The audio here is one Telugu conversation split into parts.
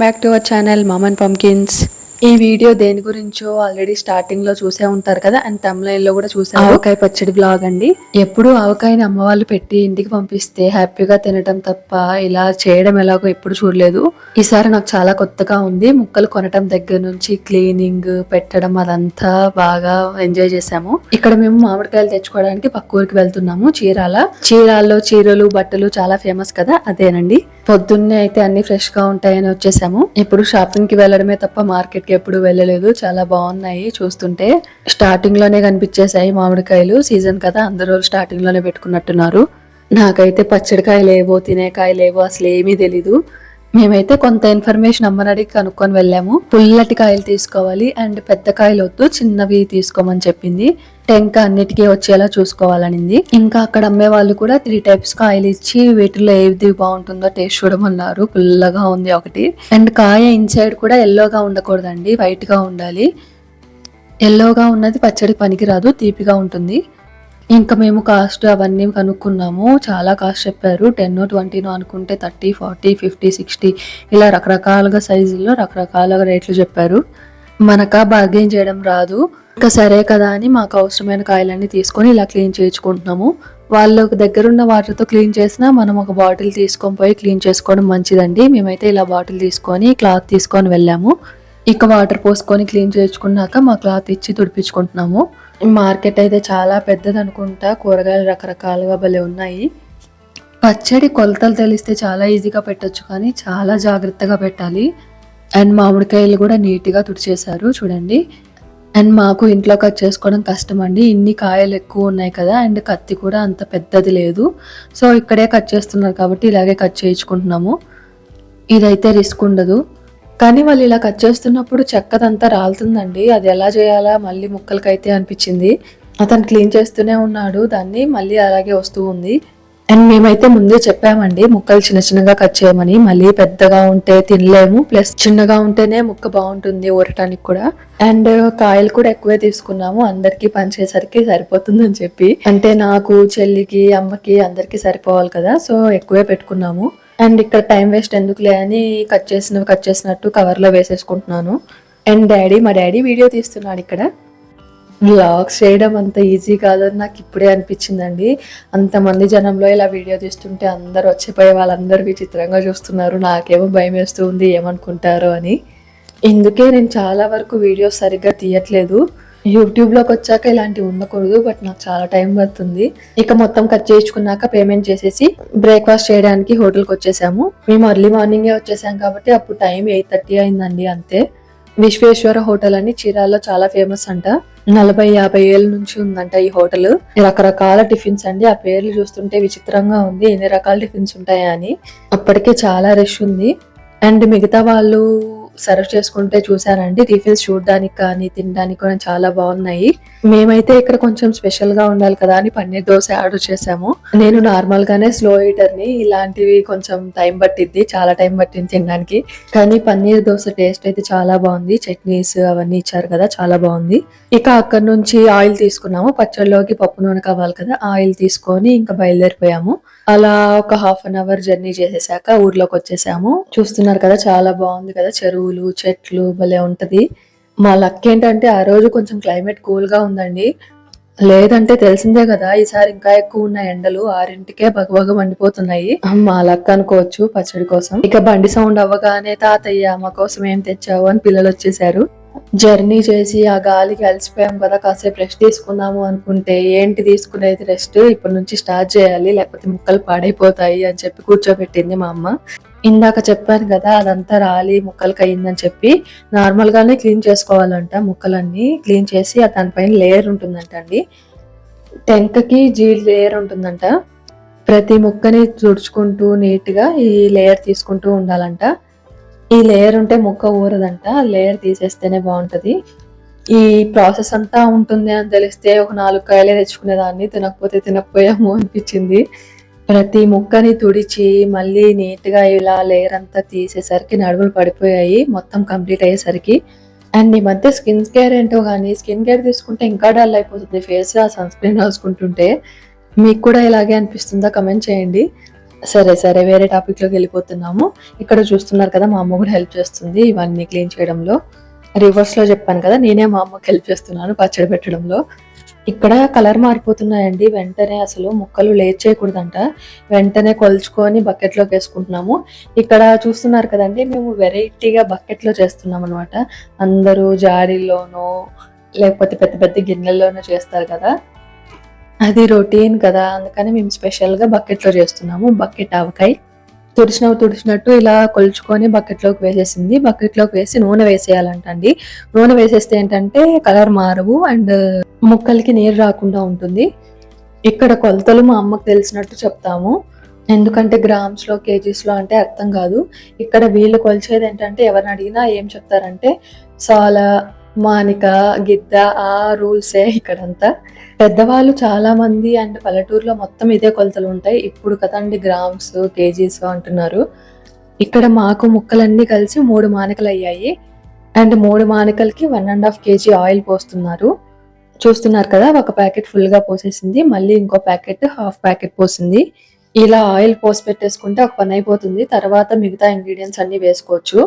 Back to our channel mom and pumpkins. ఈ వీడియో దేని గురించో ఆల్రెడీ స్టార్టింగ్ లో చూసే ఉంటారు కదా, అండ్ తమిళ లో కూడా చూసారు. ఆవకాయ పచ్చడి బ్లాగ్ అండి. ఎప్పుడు ఆవకాయని అమ్మ వాళ్ళు పెట్టి ఇంటికి పంపిస్తే హ్యాపీగా తినడం తప్ప ఇలా చేయడం ఎలాగో ఎప్పుడు చూడలేదు. ఈసారి నాకు చాలా కొత్తగా ఉంది. ముక్కలు కొనటం దగ్గర నుంచి క్లీనింగ్ పెట్టడం అదంతా బాగా ఎంజాయ్ చేసాము. ఇక్కడ మేము మామిడికాయలు తెచ్చుకోవడానికి పక్క ఊరికి వెళ్తున్నాము. చీరాల్లో చీరలు బట్టలు చాలా ఫేమస్ కదా, అదేనండి. పొద్దున్నే అయితే అన్ని ఫ్రెష్ గా ఉంటాయని వచ్చేసాము. ఇప్పుడు షాపింగ్ కి వెళ్ళడమే తప్ప మార్కెట్ కి ఎప్పుడు వెళ్ళలేదు. చాలా బాగున్నాయి చూస్తుంటే. స్టార్టింగ్ లోనే కనిపించేసాయి మామిడికాయలు. సీజన్ కదా, అందరూ స్టార్టింగ్ లోనే పెట్టుకున్నట్టున్నారు. నాకైతే పచ్చడికాయలేవో తినేకాయలేవో అసలు ఏమీ తెలీదు. మేమైతే కొంత ఇన్ఫర్మేషన్ అమ్మనడిగి కనుక్కొని వెళ్ళాము. పుల్లటి కాయలు తీసుకోవాలి అండ్ పెద్ద కాయలు వద్దు, చిన్నవి తీసుకోమని చెప్పింది. టెంక అన్నిటికీ వచ్చేలా చూసుకోవాలనింది. ఇంకా అక్కడ అమ్మే వాళ్ళు కూడా 3 టైప్స్ కాయలు ఇచ్చి వీటిలో ఏది బాగుంటుందో టేస్ట్ చూడమన్నారు. పుల్లగా ఉంది ఒకటి. అండ్ కాయ ఇన్సైడ్ కూడా ఎల్లోగా ఉండకూడదండి, వైట్ గా ఉండాలి. ఎల్లోగా ఉన్నది పచ్చడి పనికిరాదు, తీపిగా ఉంటుంది. ఇంకా మేము కాస్ట్ అవన్నీ కనుక్కున్నాము. చాలా కాస్ట్ చెప్పారు. 10, 20 అనుకుంటే 30, 40, 50, 60 ఇలా రకరకాలుగా సైజుల్లో రకరకాలుగా రేట్లు చెప్పారు. మనకా బార్గెయిన్ చేయడం రాదు. ఇంకా సరే కదా అని మాకు అవసరమైన కాయలన్నీ తీసుకొని ఇలా క్లీన్ చేయించుకుంటున్నాము. వాళ్ళకు దగ్గరున్న వాటర్తో క్లీన్ చేసినా మనం ఒక బాటిల్ తీసుకొని పోయి క్లీన్ చేసుకోవడం మంచిదండి. మేమైతే ఇలా బాటిల్ తీసుకొని క్లాత్ తీసుకొని వెళ్ళాము. ఇక వాటర్ పోసుకొని క్లీన్ చేయించుకున్నాక మా క్లాత్ ఇచ్చి తుడిపించుకుంటున్నాము. మార్కెట్ అయితే చాలా పెద్దది అనుకుంటా. కూరగాయలు రకరకాలుగా భలే ఉన్నాయి. పచ్చడి కొలతలు తెలిస్తే చాలా ఈజీగా పెట్టొచ్చు, కానీ చాలా జాగ్రత్తగా పెట్టాలి. అండ్ మామిడికాయలు కూడా నీట్గా తుడిచేశారు చూడండి. అండ్ మాకు ఇంట్లో కట్ చేసుకోవడం కష్టం అండి. ఇన్ని కాయలు ఎక్కువ ఉన్నాయి కదా, అండ్ కత్తి కూడా అంత పెద్దది లేదు. సో ఇక్కడే కట్ చేస్తున్నారు కాబట్టి ఇలాగే కట్ చేయించుకుంటున్నాము. ఇదైతే రిస్క్ ఉండదు. కానీ వాళ్ళు ఇలా కట్ చేస్తున్నప్పుడు చెక్కదంతా రాలుతుందండి. అది ఎలా చేయాలా మళ్ళీ ముక్కలకైతే అనిపించింది. అతను క్లీన్ చేస్తూనే ఉన్నాడు దాన్ని, మళ్ళీ అలాగే వస్తూ ఉంది. అండ్ మేమైతే ముందే చెప్పామండి ముక్కలు చిన్న చిన్నగా కట్ చేయమని. మళ్ళీ పెద్దగా ఉంటే తినలేము, ప్లస్ చిన్నగా ఉంటేనే ముక్క బాగుంటుంది ఊరటానికి కూడా. అండ్ కాయలు కూడా ఎక్కువే తీసుకున్నాము, అందరికి పంచేసరికి సరిపోతుందని చెప్పి. అంటే నాకు, చెల్లికి, అమ్మకి అందరికి సరిపోవాలి కదా, సో ఎక్కువే పెట్టుకున్నాము. అండ్ ఇక్కడ టైం వేస్ట్ ఎందుకులే అని కట్ చేసినట్టు కవర్లో వేసేసుకుంటున్నాను. అండ్ మా డాడీ వీడియో తీస్తున్నాడు. ఇక్కడ వ్లాగ్స్ చేయడం అంత ఈజీ కాదని నాకు ఇప్పుడే అనిపించిందండి. అంతమంది జనంలో ఇలా వీడియో తీస్తుంటే అందరు వచ్చిపోయే వాళ్ళందరూ విచిత్రంగా చూస్తున్నారు. నాకేమో భయం వేస్తూ ఉంది ఏమనుకుంటారో అని. ఇందుకే నేను చాలా వరకు వీడియోస్ సరిగ్గా తీయట్లేదు. యూట్యూబ్లోకి వచ్చాక ఇలాంటివి ఉండకూడదు, బట్ నాకు చాలా టైం పడుతుంది. ఇక మొత్తం కట్ చేయించుకున్నాక పేమెంట్ చేసేసి బ్రేక్ఫాస్ట్ చేయడానికి హోటల్కి వచ్చేసాము. మేము ఎర్లీ మార్నింగే వచ్చేసాం కాబట్టి అప్పుడు టైం 8:30 అయిందండి అంతే. విశ్వేశ్వర హోటల్ అని చీరాల్లో చాలా ఫేమస్ అంట. 40-50 ఏళ్ళ నుంచి ఉందంట ఈ హోటల్. రకరకాల టిఫిన్స్ అండి. ఆ పేర్లు చూస్తుంటే విచిత్రంగా ఉంది, ఎన్ని రకాల టిఫిన్స్ ఉంటాయా అని. అప్పటికే చాలా రష్ ఉంది. అండ్ మిగతా వాళ్ళు సర్వ్ చేసుకుంటే చూసారండి. టిఫిన్స్ చూడడానికి కానీ తినడానికి కూడా చాలా బాగున్నాయి. మేమైతే ఇక్కడ కొంచెం స్పెషల్ గా ఉండాలి కదా అని పన్నీర్ దోశ ఆర్డర్ చేసాము. నేను నార్మల్ గానే స్లో ఈటర్ ని, ఇలాంటివి కొంచెం టైం పట్టింది, చాలా టైం పట్టింది తినడానికి. కానీ పన్నీర్ దోశ టేస్ట్ అయితే చాలా బాగుంది. చట్నీస్ అవన్నీ ఇచ్చారు కదా, చాలా బాగుంది. ఇక అక్కడ నుంచి ఆయిల్ తీసుకున్నాము. పచ్చళ్ళలోకి పప్పు నూనె కావాలి కదా, ఆయిల్ తీసుకొని ఇంకా బయలుదేరిపోయాము. అలా ఒక 1/2 అవర్ జర్నీ చేసేసాక ఊర్లోకి వచ్చేసాము. చూస్తున్నారు కదా, చాలా బాగుంది కదా, చెరువులు చెట్లు భలే ఉంటది. మా లక్ ఏంటంటే ఆ రోజు కొంచెం క్లైమేట్ కూల్ గా ఉందండి. లేదంటే తెలిసిందే కదా, ఈసారి ఇంకా ఎక్కువ ఉన్న ఎండలు 6ంటికే బగబగ మండిపోతున్నాయి. మా లక్ అనుకోవచ్చు పచ్చడి కోసం. ఇక బండి సౌండ్ అవ్వగానే తాతయ్య మా కోసం ఏం తెచ్చావు అని పిల్లలు వచ్చేసారు. జర్నీ చేసి ఆ గాలికి అలసిపోయాం కదా, కాసేపు రెస్ట్ తీసుకుందాము అనుకుంటే ఏంటి తీసుకునేది రెస్ట్, ఇప్పటి నుంచి స్టార్ట్ చేయాలి లేకపోతే ముక్కలు పాడైపోతాయి అని చెప్పి కూర్చోబెట్టింది మా అమ్మ. ఇందాక చెప్పాను కదా, అదంతా రాలి ముక్కలకి అయ్యిందని చెప్పి నార్మల్ గానే క్లీన్ చేసుకోవాలంట. ముక్కలన్నీ క్లీన్ చేసి దానిపైన లేయర్ ఉంటుందంట అండి. టెంకకి జీడి లేయర్ ఉంటుందంట. ప్రతి ముక్కని తుడుచుకుంటూ నీట్ గా ఈ లేయర్ తీసుకుంటూ ఉండాలంట. ఈ లేయర్ ఉంటే ముక్క ఊరదంట, లేయర్ తీసేస్తేనే బాగుంటది. ఈ ప్రాసెస్ అంతా ఉంటుంది అని తెలిస్తే ఒక 4 కాయలే తెచ్చుకునేదాన్ని. తినకపోయాము అనిపించింది. ప్రతి ముక్కని తుడిచి మళ్ళీ నీట్ గా ఇలా లేయర్ అంతా తీసేసరికి నడుములు పడిపోయాయి మొత్తం కంప్లీట్ అయ్యేసరికి. అండ్ ఈ మధ్య స్కిన్ కేర్ ఏంటో కానీ స్కిన్ కేర్ తీసుకుంటే ఇంకా డల్ అయిపోతుంది ఫేస్. ఆ సన్ స్క్రీన్ రాసుకుంటుంటే మీకు కూడా ఇలాగే అనిపిస్తుందా? కమెంట్ చేయండి. సరే సరే వేరే టాపిక్ లోకి వెళ్ళిపోతున్నాము. ఇక్కడ చూస్తున్నారు కదా, మా అమ్మ కూడా హెల్ప్ చేస్తుంది ఇవన్నీ క్లీన్ చేయడంలో. రివర్స్ లో చెప్పాను కదా, నేనే మా అమ్మకి హెల్ప్ చేస్తున్నాను పచ్చడి పెట్టడంలో. ఇక్కడ కలర్ మారిపోతున్నాయండి వెంటనే, అసలు ముక్కలు లేట్ చేయకూడదంట. వెంటనే కొలుచుకొని బకెట్లోకి వేసుకుంటున్నాము. ఇక్కడ చూస్తున్నారు కదండి, మేము వెరైటీగా బకెట్లో చేస్తున్నాం అనమాట. అందరూ జాడీల్లోనో లేకపోతే పెద్ద పెద్ద గిన్నెల్లోనో చేస్తారు కదా, అది రొటీన్ కదా, అందుకని మేము స్పెషల్గా బకెట్లో చేస్తున్నాము. బకెట్ ఆవకాయ తుడిచినట్టు ఇలా కొలుచుకొని బకెట్లోకి వేసేసింది. బకెట్లోకి వేసి నూనె వేసేయాలంటండి. నూనె వేసేస్తే ఏంటంటే కలర్ మారవు అండ్ ముక్కలకి నీరు రాకుండా ఉంటుంది. ఇక్కడ కొలతలు మా అమ్మకు తెలిసినట్టు చెప్తాము, ఎందుకంటే గ్రామ్స్ లో కేజీస్ లో అంటే అర్థం కాదు. ఇక్కడ వీళ్ళు కొలిచేది ఏంటంటే ఎవరిని అడిగినా ఏం చెప్తారంటే సాల, మానిక, గిద్ద, ఆ రూల్సే ఇక్కడంతా. పెద్దవాళ్ళు చాలా మంది అండ్ పల్లెటూరులో మొత్తం ఇదే కొలతలు ఉంటాయి. ఇప్పుడు కదండి గ్రామ్స్ కేజీస్ అంటున్నారు. ఇక్కడ మాకు ముక్కలన్నీ కలిసి 3 మానికలు అయ్యాయి అండ్ 3 మానికలకి 1.5 kg ఆయిల్ పోస్తున్నారు. చూస్తున్నారు కదా, ఒక ప్యాకెట్ ఫుల్ గా పోసేసింది, మళ్ళీ ఇంకో ప్యాకెట్ హాఫ్ ప్యాకెట్ పోసింది. ఇలా ఆయిల్ పోసి పెట్టేసుకుంటే ఒక పని అయిపోతుంది. తర్వాత మిగతా ఇంగ్రీడియంట్స్ అన్ని వేసుకోవచ్చు.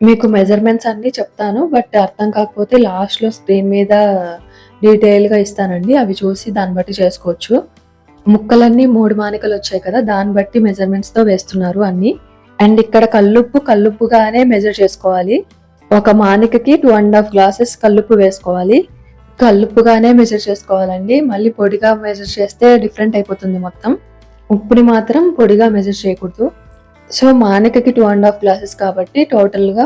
మీకు మెజర్మెంట్స్ అన్ని చెప్తాను, బట్ అర్థం కాకపోతే లాస్ట్ లో స్క్రీన్ మీద డీటెయిల్ గా ఇస్తానండి, అవి చూసి దాన్ని బట్టి చేసుకోవచ్చు. ముక్కలన్నీ 3 మానికలు వచ్చాయి కదా, దాన్ని బట్టి మెజర్మెంట్స్ తో వేస్తున్నారు అన్ని. అండ్ ఇక్కడ కల్లుప్పుగానే మెజర్ చేసుకోవాలి. ఒక మానికకి 2.5 glasses కల్లుప్పు వేసుకోవాలి. కల్లుప్పుగానే మెజర్ చేసుకోవాలండి. మళ్ళీ పొడిగా మెజర్ చేస్తే డిఫరెంట్ అయిపోతుంది మొత్తం. ఉప్పుని మాత్రం పొడిగా మెజర్ చేయకూడదు. సో మానికకి 2.5 glasses కాబట్టి టోటల్ గా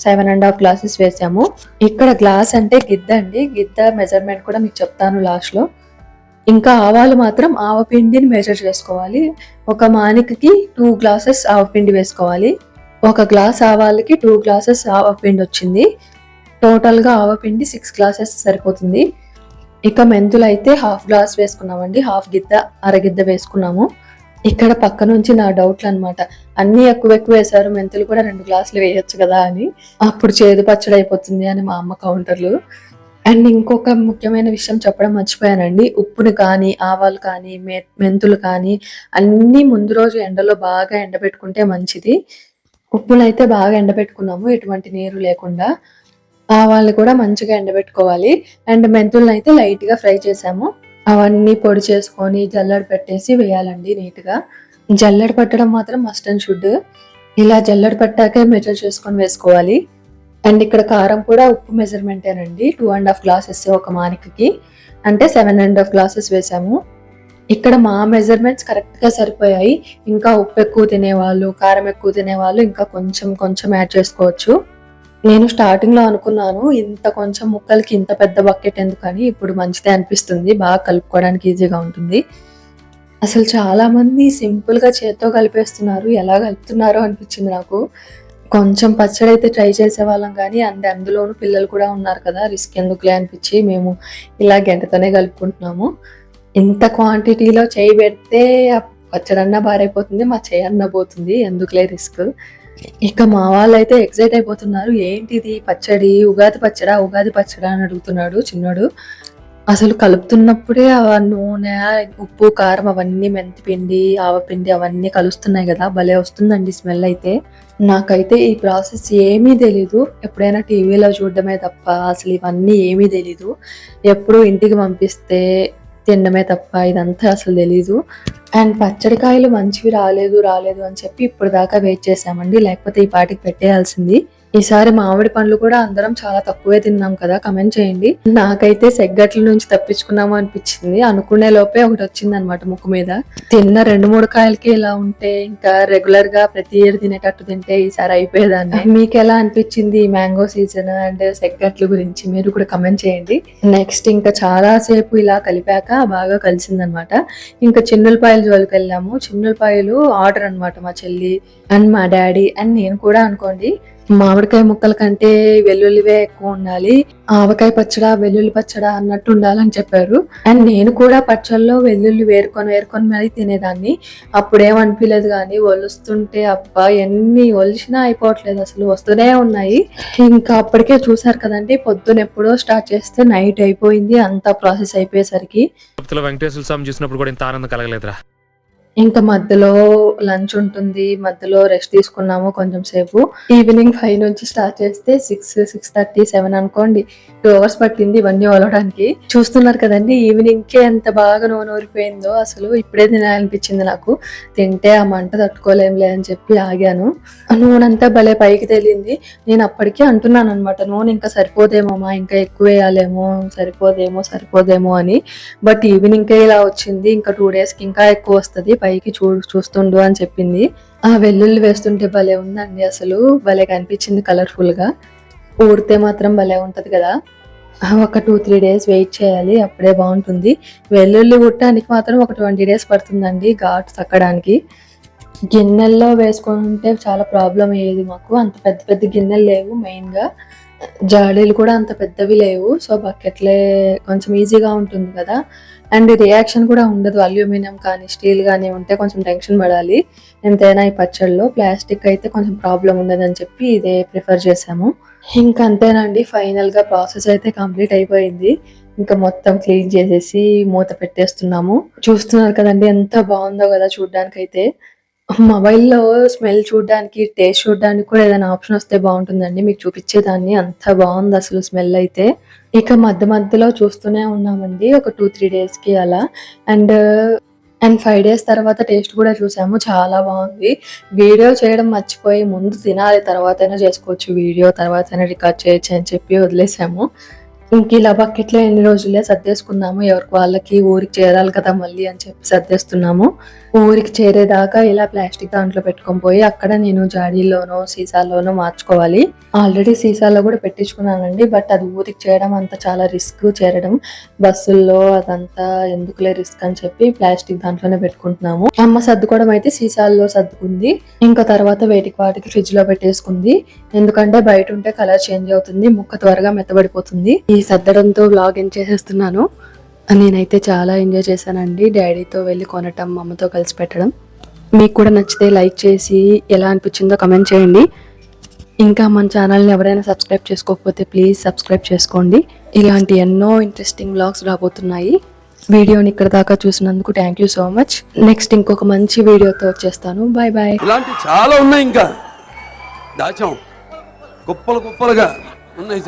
7.5 glasses వేసాము. ఇక్కడ గ్లాస్ అంటే గిద్ద అండి, గిద్ద మెజర్మెంట్ కూడా మీకు చెప్తాను లాస్ట్ లో. ఇంకా ఆవాలు మాత్రం ఆవపిండిని మెజర్ చేసుకోవాలి. ఒక మానికకి 2 glasses ఆవపిండి వేసుకోవాలి. ఒక గ్లాస్ ఆవాలకి 2 glasses ఆవపిండి వచ్చింది. టోటల్ గా ఆవపిండి 6 glasses సరిపోతుంది. ఇక మెంతులు అయితే half glass వేసుకున్నామండి, half Gidda Aragidda వేసుకున్నాము. ఇక్కడ పక్క నుంచి నా డౌట్లు అనమాట, అన్ని ఎక్కువ వేశారు, మెంతులు కూడా 2 glasses వేయొచ్చు కదా అని. అప్పుడు చేదు పచ్చడి అయిపోతుంది అని మా అమ్మ కౌంటర్లు. అండ్ ఇంకొక ముఖ్యమైన విషయం చెప్పడం మర్చిపోయానండి, ఉప్పుని కానీ ఆవాలు కానీ మెంతులు కానీ అన్ని ముందు రోజు ఎండలో బాగా ఎండబెట్టుకుంటే మంచిది. ఉప్పునైతే బాగా ఎండబెట్టుకున్నాము, ఎటువంటి నీరు లేకుండా. ఆవాల్ని కూడా మంచిగా ఎండబెట్టుకోవాలి. అండ్ మెంతులను అయితే లైట్ గా ఫ్రై చేసాము. అవన్నీ పొడి చేసుకొని జల్లెడ పెట్టేసి వేయాలండి నీట్ గా. జల్లెడ పట్టడం మాత్రం మస్ట్ అండ్ షుడ్. ఇలా జల్లెడ పట్టాకే మెజర్ చేసుకొని వేసుకోవాలి. అండ్ ఇక్కడ కారం కూడా ఉప్పు మెజర్మెంటేనండి, 2.5 glasses ఒక మానికకి, అంటే 7.5 glasses వేసాము. ఇక్కడ మా మెజర్మెంట్స్ కరెక్ట్ గా సరిపోయాయి. ఇంకా ఉప్పు ఎక్కువ తినేవాళ్ళు, కారం ఎక్కువ తినేవాళ్ళు ఇంకా కొంచెం యాడ్ చేసుకోవచ్చు. నేను స్టార్టింగ్ లో అనుకున్నాను ఇంత కొంచెం ముక్కలకి ఇంత పెద్ద బకెట్ ఎందుకని, ఇప్పుడు మంచిదే అనిపిస్తుంది, బాగా కలుపుకోవడానికి ఈజీగా ఉంటుంది. అసలు చాలా మంది సింపుల్ గా చేత్తో కలిపేస్తున్నారు, ఎలా కలుపుతున్నారో అనిపించింది నాకు. కొంచెం పచ్చడి అయితే ట్రై చేసే వాళ్ళం కానీ అందులోనూ పిల్లలు కూడా ఉన్నారు కదా, రిస్క్ ఎందుకులే అనిపించి మేము ఇలా గంటతోనే కలుపుకుంటున్నాము. ఇంత క్వాంటిటీలో చేయి పెడితే పచ్చడన్నా బారైపోతుంది, మా చేయి అన్న పోతుంది, ఎందుకులే రిస్క్. ఇక మా వాళ్ళు అయితే ఎక్సైట్ అయిపోతున్నారు, ఏంటిది పచ్చడి, ఉగాది పచ్చడా అని అడుగుతున్నాడు చిన్నోడు. అసలు కలుపుతున్నప్పుడే ఆ నూనె, ఉప్పు, కారం అవన్నీ, మెంతిపిండి, ఆవపిండి అవన్నీ కలుస్తున్నాయి కదా, భలే వస్తుందండి స్మెల్ అయితే. నాకైతే ఈ ప్రాసెస్ ఏమీ తెలీదు, ఎప్పుడైనా టీవీలో చూడడమే తప్ప అసలు ఇవన్నీ ఏమీ తెలీదు. ఎప్పుడు ఇంటికి పంపిస్తే తినడమే తప్ప ఇదంతా అసలు తెలీదు. అండ్ పచ్చడికాయలు మంచివి రాలేదు అని చెప్పి ఇప్పుడు దాకా వెయిట్ చేసామండి, లేకపోతే ఈ పాటికి పెట్టేయాల్సింది. ఈసారి మామిడి పండ్లు కూడా అందరం చాలా తక్కువే తిన్నాం కదా, కమెంట్ చేయండి. నాకైతే సెగ్గట్ల నుంచి తప్పించుకున్నాము అనిపించింది, అనుకునే లోపే ఒకటి వచ్చింది అనమాట ముక్కు మీద. తిన్న 2-3 కాయలకి ఇలా ఉంటే ఇంకా రెగ్యులర్ గా ప్రతి ఇయర్ తినేటట్టు తింటే ఈసారి అయిపోయేదాన్ని. మీకు ఎలా అనిపించింది ఈ మ్యాంగో సీజన్ అండ్ సెగ్గట్ల గురించి మీరు కూడా కమెంట్ చేయండి. నెక్స్ట్ ఇంకా చాలా సేపు ఇలా కలిపాక బాగా కలిసిందనమాట. ఇంకా చిన్నులపాయల జోలికి వెళ్ళాము. చిన్నులపాయలు ఆర్డర్ అనమాట, మా చెల్లి అండ్ మా డాడీ అండ్ నేను కూడా అనుకోండి. మామిడికాయ ముక్కల కంటే వెల్లుల్లివే ఎక్కువ ఉండాలి, ఆవకాయ పచ్చడా వెల్లుల్లి పచ్చడా అన్నట్టు ఉండాలని చెప్పారు. అండ్ నేను కూడా పచ్చళ్ళలో వెల్లుల్లి వేరుకొని మరి తినేదాన్ని, అప్పుడేమనిపించలేదు. కానీ ఒలుస్తుంటే అబ్బా ఎన్ని ఒలిచినా అయిపోవట్లేదు, అసలు వస్తూనే ఉన్నాయి. ఇంకా అప్పటికే చూసారు కదండి, పొద్దున ఎప్పుడో స్టార్ట్ చేస్తే నైట్ అయిపోయింది, అంతా ప్రాసెస్ అయిపోయేసరికి. వెంకటేశ్వర స్వామి చూసినప్పుడు కూడా ఇంత ఆనందం కలగలేదురా. ఇంకా మధ్యలో లంచ్ ఉంటుంది, మధ్యలో రెస్ట్ తీసుకున్నాము కొంచెం సేపు. ఈవినింగ్ 5 నుంచి స్టార్ట్ చేస్తే 6:30, 7 అనుకోండి. 2 అవర్స్ పట్టింది ఇవన్నీ ఒలవడానికి. చూస్తున్నారు కదండి ఈవినింగ్కే ఎంత బాగా నూరిపోయిందో, అసలు ఇప్పుడే తినాలనిపించింది నాకు. తింటే ఆ మంట తట్టుకోలేంలే అని చెప్పి ఆగాను. నూనెంతా భలే పైకి తేలింది. నేను అప్పటికే అంటున్నాను అనమాట, నూనె ఇంకా సరిపోదేమోమా, ఇంకా ఎక్కువ వేయాలేమో, సరిపోదేమో అని. బట్ ఈవినింగ్కే ఇలా వచ్చింది, ఇంకా 2 డేస్కి ఇంకా ఎక్కువ వస్తుంది, పైకి చూస్తుండు అని చెప్పింది. ఆ వెల్లుల్లి వేస్తుంటే భలే ఉందండి, అసలు భలే కనిపించింది కలర్ఫుల్ గా. ఊరితే మాత్రం భలే ఉంటది కదా. ఒక 2-3 డేస్ వెయిట్ చేయాలి, అప్పుడే బాగుంటుంది. వెల్లుల్లి ఉట్టడానికి మాత్రం ఒక 20 డేస్ పడుతుందండి ఘాటు తగ్గడానికి. గిన్నెల్లో వేసుకుంటే చాలా ప్రాబ్లం అయ్యేది మాకు. అంత పెద్ద పెద్ద గిన్నెలు లేవు, మెయిన్ గా జాడీలు కూడా అంత పెద్దవి లేవు. సో బకెట్లే కొంచెం ఈజీగా ఉంటుంది కదా. అండ్ రియాక్షన్ కూడా ఉండదు. అల్యూమినియం కానీ స్టీల్ కానీ ఉంటే కొంచెం టెన్షన్ పడాలి. ఎంతైనా ఈ పచ్చళ్ళలో ప్లాస్టిక్ అయితే కొంచెం ప్రాబ్లం ఉండదని చెప్పి ఇదే ప్రిఫర్ చేసాము. ఇంకా అంతేనండి, ఫైనల్ గా ప్రాసెస్ అయితే కంప్లీట్ అయిపోయింది. ఇంకా మొత్తం క్లీన్ చేసేసి మూత పెట్టేస్తున్నాము. చూస్తున్నారు కదండి ఎంత బాగుందో కదా చూడ్డానికి అయితే. మొబైల్లో స్మెల్ చూడడానికి, టేస్ట్ చూడడానికి కూడా ఏదైనా ఆప్షన్ వస్తే బాగుంటుందండి, మీకు చూపించేదాన్ని. అంత బాగుంది అసలు స్మెల్ అయితే. ఇక మధ్యలో చూస్తూనే ఉన్నామండి ఒక 2-3 డేస్కి అలా. అండ్ 5 డేస్ తర్వాత టేస్ట్ కూడా చూసాము, చాలా బాగుంది. వీడియో చేయడం మర్చిపోయి ముందు తినాలి, తర్వాతైనా చేసుకోవచ్చు వీడియో, తర్వాతైనా రికార్డ్ చేయొచ్చు అని చెప్పి వదిలేసాము. ఇంక ఇలా బకెట్లో ఎన్ని రోజులే సర్దేసుకున్నాము, ఎవరికి వాళ్ళకి ఊరికి చేరాలి కదా మళ్ళీ అని చెప్పి సర్దేస్తున్నాము. ఊరికి చేరేదాకా ఇలా ప్లాస్టిక్ దాంట్లో పెట్టుకొని పోయి అక్కడ నేను జాడీలోనో సీసాలోనో మార్చుకోవాలి. ఆల్రెడీ సీసాలో కూడా పెట్టించుకున్నానండి, బట్ అది ఊరికి చేయడం అంతా చాలా రిస్క్. చేరడం బస్సుల్లో అదంతా ఎందుకులే రిస్క్ అని చెప్పి ప్లాస్టిక్ దాంట్లోనే పెట్టుకుంటున్నాము. అమ్మ సర్దుకోవడం అయితే సీసాల్లో సర్దుకుంది, ఇంకా తర్వాత వేటికి వాటికి ఫ్రిడ్జ్ లో పెట్టేసుకుంది. ఎందుకంటే బయట ఉంటే కలర్ చేంజ్ అవుతుంది, ముక్క త్వరగా మెత్తబడిపోతుంది. ఈ సర్దడంతో వ్లాగ్ ఎండ్ చేసేస్తున్నాను. నేనైతే చాలా ఎంజాయ్ చేశానండి, డాడీతో వెళ్ళి కొనటం, అమ్మతో కలిసి పెట్టడం. మీకు కూడా నచ్చితే లైక్ చేసి ఎలా అనిపించిందో కమెంట్ చేయండి. ఇంకా మన ఛానల్ని ఎవరైనా సబ్స్క్రైబ్ చేసుకోకపోతే ప్లీజ్ సబ్స్క్రైబ్ చేసుకోండి. ఇలాంటి ఎన్నో ఇంట్రెస్టింగ్ వ్లాగ్స్ రాబోతున్నాయి. వీడియోని ఇక్కడ దాకా చూసినందుకు thank you so much. Next ఇంకొక మంచి వీడియోతో వచ్చేస్తాను. Bye bye. ఇలాంటి చాలా ఉన్నాయి, ఇంకా దాచాం కుప్పలుగా ఉన్నాయి.